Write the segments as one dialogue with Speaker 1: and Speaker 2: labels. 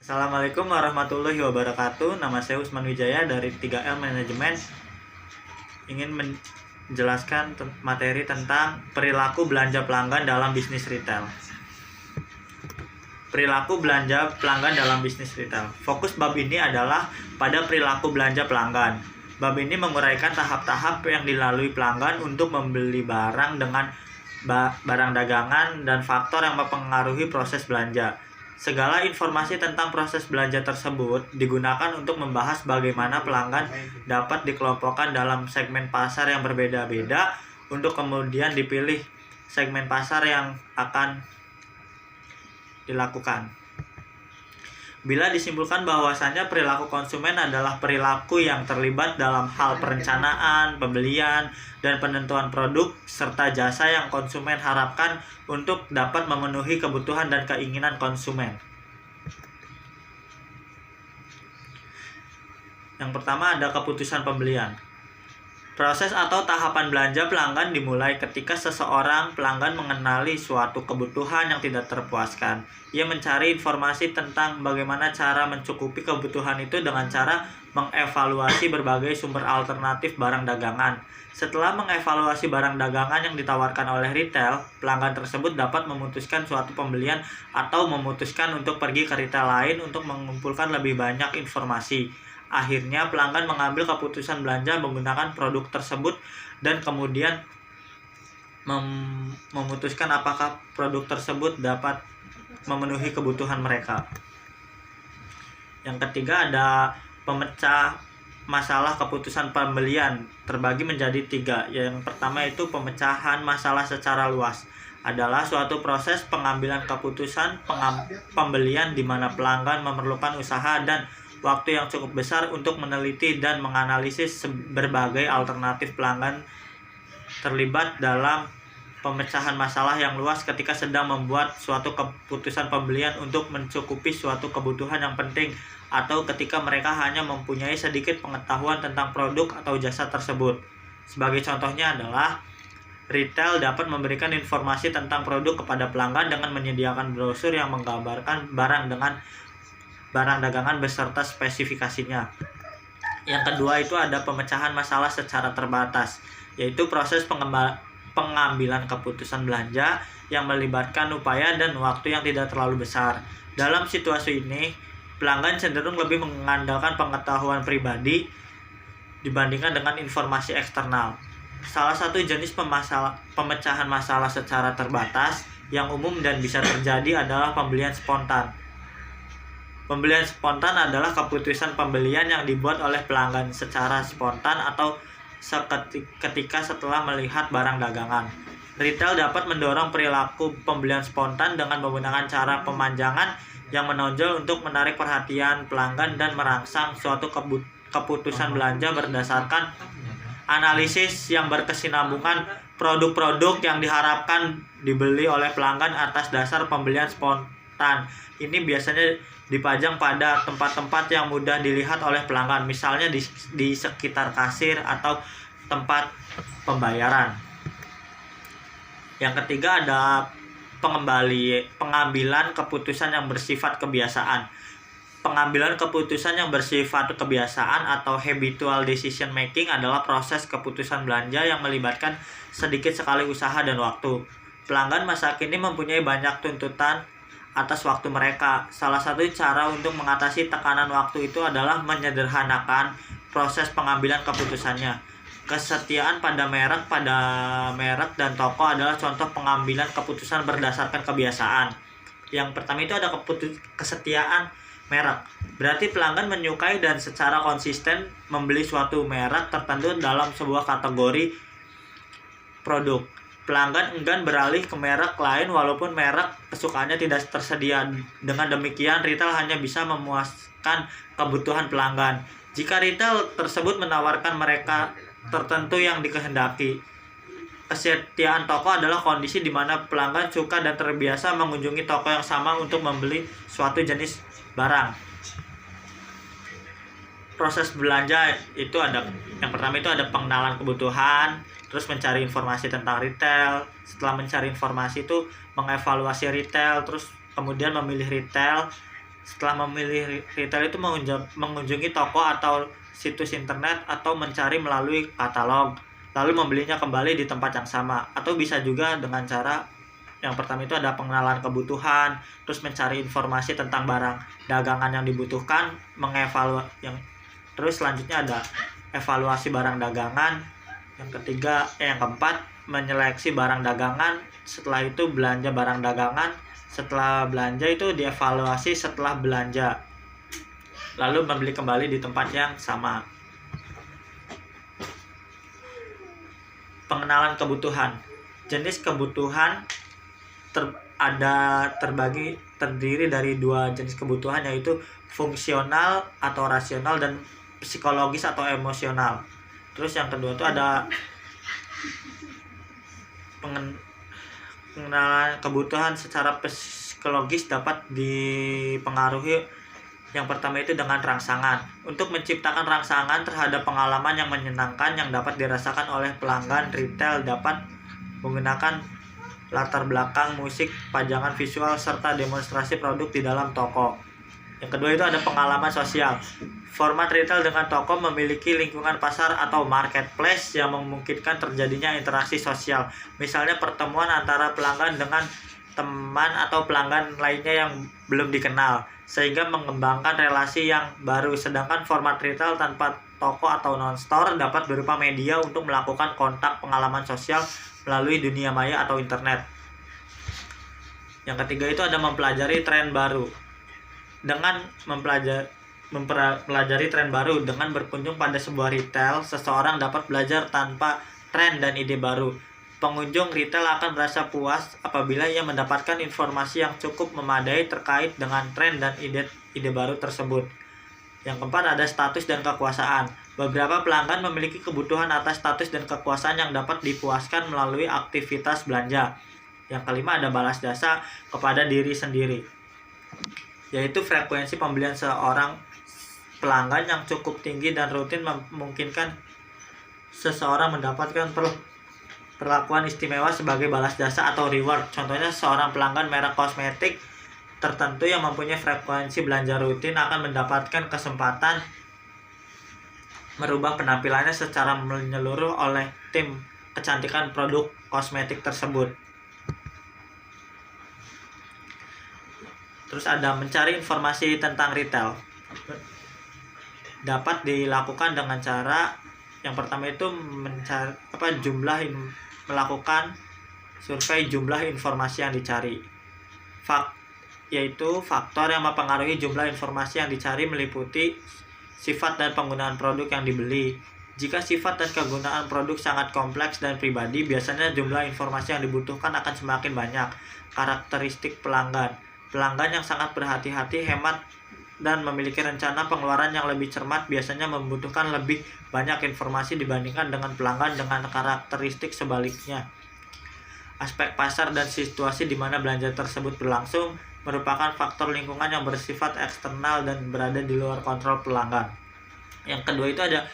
Speaker 1: Assalamualaikum warahmatullahi wabarakatuh. Nama saya Usman Wijaya dari 3L Manajemen. Ingin menjelaskan materi tentang perilaku belanja pelanggan dalam bisnis retail. Perilaku belanja pelanggan dalam bisnis retail. Fokus bab ini adalah pada perilaku belanja pelanggan. Bab ini menguraikan tahap-tahap yang dilalui pelanggan untuk membeli barang dengan barang dagangan dan faktor yang mempengaruhi proses belanja. Segala informasi tentang proses belanja tersebut digunakan untuk membahas bagaimana pelanggan dapat dikelompokkan dalam segmen pasar yang berbeda-beda untuk kemudian dipilih segmen pasar yang akan dilakukan. Bila disimpulkan bahwasannya perilaku konsumen adalah perilaku yang terlibat dalam hal perencanaan, pembelian, dan penentuan produk serta jasa yang konsumen harapkan untuk dapat memenuhi kebutuhan dan keinginan konsumen. Yang pertama ada keputusan pembelian. Proses atau tahapan belanja pelanggan dimulai ketika seseorang pelanggan mengenali suatu kebutuhan yang tidak terpuaskan. Ia mencari informasi tentang bagaimana cara mencukupi kebutuhan itu dengan cara mengevaluasi berbagai sumber alternatif barang dagangan. Setelah mengevaluasi barang dagangan yang ditawarkan oleh retail, pelanggan tersebut dapat memutuskan suatu pembelian atau memutuskan untuk pergi ke retail lain untuk mengumpulkan lebih banyak informasi. Akhirnya pelanggan mengambil keputusan belanja menggunakan produk tersebut dan kemudian memutuskan apakah produk tersebut dapat memenuhi kebutuhan mereka. Yang ketiga ada pemecah masalah keputusan pembelian, terbagi menjadi 3. Yang pertama itu pemecahan masalah secara luas. Adalah suatu proses pengambilan keputusan pembelian di mana pelanggan memerlukan usaha dan waktu yang cukup besar untuk meneliti dan menganalisis berbagai alternatif. Pelanggan terlibat dalam pemecahan masalah yang luas ketika sedang membuat suatu keputusan pembelian untuk mencukupi suatu kebutuhan yang penting atau ketika mereka hanya mempunyai sedikit pengetahuan tentang produk atau jasa tersebut. Sebagai contohnya adalah retail dapat memberikan informasi tentang produk kepada pelanggan dengan menyediakan brosur yang menggambarkan barang dagangan beserta spesifikasinya. Yang kedua itu ada pemecahan masalah secara terbatas, yaitu proses pengambilan keputusan belanja yang melibatkan upaya dan waktu yang tidak terlalu besar. Dalam situasi ini, pelanggan cenderung lebih mengandalkan pengetahuan pribadi dibandingkan dengan informasi eksternal. Salah satu jenis pemecahan masalah secara terbatas yang umum dan bisa terjadi adalah pembelian spontan. Pembelian spontan adalah keputusan pembelian yang dibuat oleh pelanggan secara spontan atau ketika setelah melihat barang dagangan. Retail dapat mendorong perilaku pembelian spontan dengan menggunakan cara pemanjangan yang menonjol untuk menarik perhatian pelanggan dan merangsang suatu keputusan belanja berdasarkan analisis yang berkesinambungan produk-produk yang diharapkan dibeli oleh pelanggan atas dasar pembelian spontan. Ini biasanya dipajang pada tempat-tempat yang mudah dilihat oleh pelanggan, misalnya di sekitar kasir atau tempat pembayaran. Yang ketiga ada pengambilan keputusan yang bersifat kebiasaan. Pengambilan keputusan yang bersifat kebiasaan atau habitual decision making adalah proses keputusan belanja yang melibatkan sedikit sekali usaha dan waktu. Pelanggan masa kini mempunyai banyak tuntutan atas waktu mereka. Salah satu cara untuk mengatasi tekanan waktu itu adalah menyederhanakan proses pengambilan keputusannya. Kesetiaan pada merek dan toko adalah contoh pengambilan keputusan berdasarkan kebiasaan. Yang pertama itu ada kesetiaan merek. Berarti pelanggan menyukai dan secara konsisten membeli suatu merek tertentu dalam sebuah kategori produk. Pelanggan enggan beralih ke merek lain walaupun merek kesukaannya tidak tersedia. Dengan demikian, retail hanya bisa memuaskan kebutuhan pelanggan jika retail tersebut menawarkan mereka tertentu yang dikehendaki. Kesetiaan toko adalah kondisi di mana pelanggan suka dan terbiasa mengunjungi toko yang sama untuk membeli suatu jenis barang. Proses belanja itu ada, yang pertama itu ada pengenalan kebutuhan, terus mencari informasi tentang retail. Setelah mencari informasi itu mengevaluasi retail, terus kemudian memilih retail, Setelah memilih retail itu mengunjungi toko atau situs internet atau mencari melalui katalog, lalu membelinya kembali di tempat yang sama. Atau bisa juga dengan cara yang pertama itu ada pengenalan kebutuhan, terus mencari informasi tentang barang dagangan yang dibutuhkan, terus selanjutnya ada evaluasi barang dagangan, yang keempat menyeleksi barang dagangan, setelah itu belanja barang dagangan, setelah belanja itu dievaluasi setelah belanja, lalu membeli kembali di tempat yang sama. Pengenalan kebutuhan. Jenis kebutuhan terdiri dari dua jenis kebutuhan, yaitu fungsional atau rasional dan psikologis atau emosional. Terus yang kedua itu ada pengenalan kebutuhan secara psikologis dapat dipengaruhi. Yang pertama itu dengan rangsangan. Untuk menciptakan rangsangan terhadap pengalaman yang menyenangkan yang dapat dirasakan oleh pelanggan, retail dapat menggunakan latar belakang musik, pajangan visual, serta demonstrasi produk di dalam toko. Yang kedua itu ada pengalaman sosial. Format retail dengan toko memiliki lingkungan pasar atau marketplace yang memungkinkan terjadinya interaksi sosial. Misalnya pertemuan antara pelanggan dengan teman atau pelanggan lainnya yang belum dikenal, sehingga mengembangkan relasi yang baru. Sedangkan format retail tanpa toko atau non-store dapat berupa media untuk melakukan kontak pengalaman sosial melalui dunia maya atau internet. Yang ketiga itu ada mempelajari tren baru. Dengan mempelajari tren baru, dengan berkunjung pada sebuah retail, seseorang dapat belajar tanpa tren dan ide baru. Pengunjung retail akan merasa puas apabila ia mendapatkan informasi yang cukup memadai terkait dengan tren dan ide baru tersebut. Yang keempat ada status dan kekuasaan. Beberapa pelanggan memiliki kebutuhan atas status dan kekuasaan yang dapat dipuaskan melalui aktivitas belanja. Yang kelima ada balas jasa kepada diri sendiri, yaitu frekuensi pembelian seorang pelanggan yang cukup tinggi dan rutin memungkinkan seseorang mendapatkan perlakuan istimewa sebagai balas jasa atau reward. Contohnya seorang pelanggan merek kosmetik tertentu yang mempunyai frekuensi belanja rutin akan mendapatkan kesempatan merubah penampilannya secara menyeluruh oleh tim kecantikan produk kosmetik tersebut. Terus ada mencari informasi tentang retail. Dapat dilakukan dengan cara yang pertama itu melakukan survei jumlah informasi yang dicari. Yaitu faktor yang mempengaruhi jumlah informasi yang dicari meliputi sifat dan penggunaan produk yang dibeli. Jika sifat dan kegunaan produk sangat kompleks dan pribadi, biasanya jumlah informasi yang dibutuhkan akan semakin banyak. Karakteristik pelanggan. Pelanggan yang sangat berhati-hati, hemat, dan memiliki rencana pengeluaran yang lebih cermat biasanya membutuhkan lebih banyak informasi dibandingkan dengan pelanggan dengan karakteristik sebaliknya. Aspek pasar dan situasi di mana belanja tersebut berlangsung merupakan faktor lingkungan yang bersifat eksternal dan berada di luar kontrol pelanggan. Yang kedua itu ada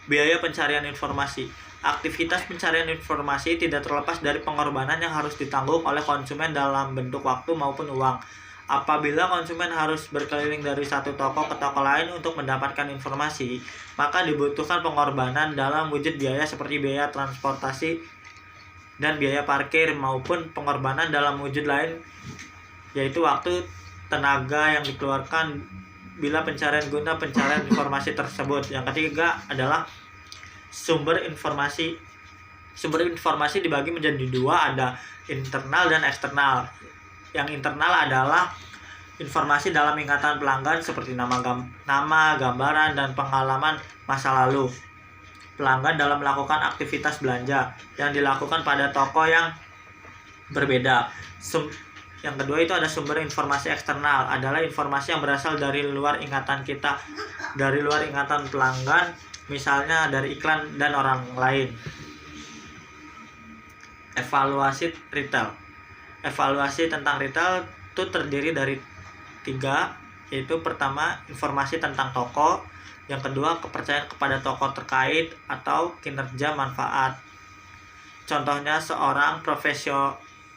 Speaker 1: biaya pencarian informasi. Aktivitas pencarian informasi tidak terlepas dari pengorbanan yang harus ditanggung oleh konsumen dalam bentuk waktu maupun uang. Apabila konsumen harus berkeliling dari satu toko ke toko lain untuk mendapatkan informasi, maka dibutuhkan pengorbanan dalam wujud biaya seperti biaya transportasi dan biaya parkir, maupun pengorbanan dalam wujud lain, yaitu waktu, tenaga yang dikeluarkan bila pencarian informasi tersebut. Yang ketiga adalah sumber informasi. Sumber informasi dibagi menjadi dua, ada internal dan eksternal. Yang internal adalah informasi dalam ingatan pelanggan seperti nama, gambaran, dan pengalaman masa lalu pelanggan dalam melakukan aktivitas belanja yang dilakukan pada toko yang berbeda. Yang kedua itu ada sumber informasi eksternal, adalah informasi yang berasal dari luar ingatan kita, dari luar ingatan pelanggan, misalnya dari iklan dan orang lain. Evaluasi retail. Evaluasi tentang retail itu terdiri dari 3, yaitu pertama informasi tentang toko, yang kedua kepercayaan kepada toko terkait atau kinerja manfaat. Contohnya seorang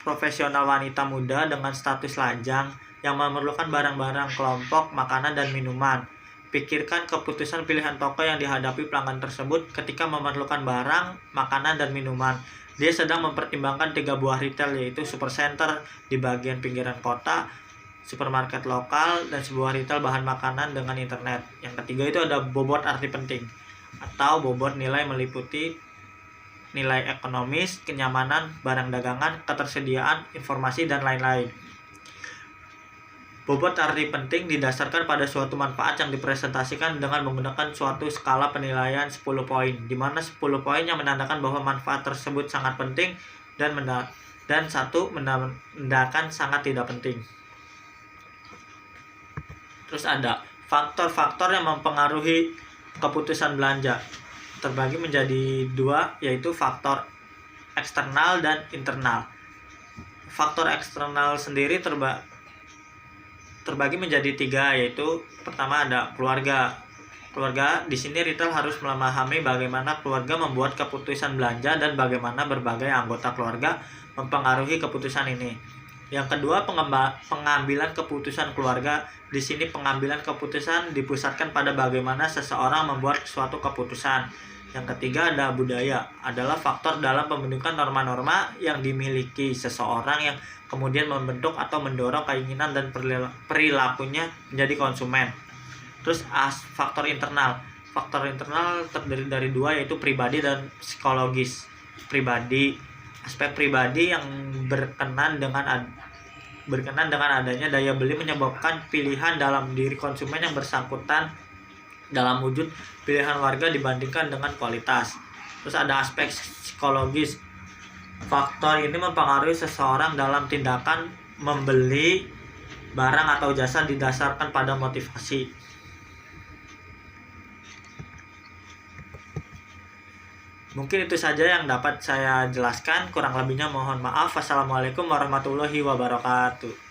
Speaker 1: profesional wanita muda dengan status lajang yang memerlukan barang-barang kelompok, makanan, dan minuman. Pikirkan keputusan pilihan toko yang dihadapi pelanggan tersebut ketika memerlukan barang, makanan, dan minuman. Dia sedang mempertimbangkan 3 buah retail, yaitu supercenter di bagian pinggiran kota, supermarket lokal, dan sebuah retail bahan makanan dengan internet. Yang ketiga itu ada bobot arti penting, atau bobot nilai meliputi nilai ekonomis, kenyamanan, barang dagangan, ketersediaan, informasi, dan lain-lain. Bobot arti penting didasarkan pada suatu manfaat yang dipresentasikan dengan menggunakan suatu skala penilaian 10 poin, di mana 10 poin yang menandakan bahwa manfaat tersebut sangat penting dan 1 menandakan sangat tidak penting. Terus ada faktor-faktor yang mempengaruhi keputusan belanja. Terbagi menjadi 2, yaitu faktor eksternal dan internal. Faktor eksternal sendiri terbagi menjadi 3, yaitu pertama ada keluarga. Keluarga di sini retail harus memahami bagaimana keluarga membuat keputusan belanja dan bagaimana berbagai anggota keluarga mempengaruhi keputusan ini. Yang kedua, pengambilan keputusan keluarga. Di sini pengambilan keputusan dipusatkan pada bagaimana seseorang membuat suatu keputusan. Yang ketiga ada budaya, adalah faktor dalam pembentukan norma-norma yang dimiliki seseorang yang kemudian membentuk atau mendorong keinginan dan perilakunya menjadi konsumen. Terus faktor internal. Faktor internal terdiri dari 2, yaitu pribadi dan psikologis. Aspek pribadi yang berkenan dengan adanya daya beli menyebabkan pilihan dalam diri konsumen yang bersangkutan dalam wujud pilihan warga dibandingkan dengan kualitas. Terus ada aspek psikologis. Faktor ini mempengaruhi seseorang dalam tindakan membeli barang atau jasa didasarkan pada motivasi. Mungkin itu saja yang dapat saya jelaskan. Kurang lebihnya mohon maaf. Wassalamualaikum warahmatullahi wabarakatuh.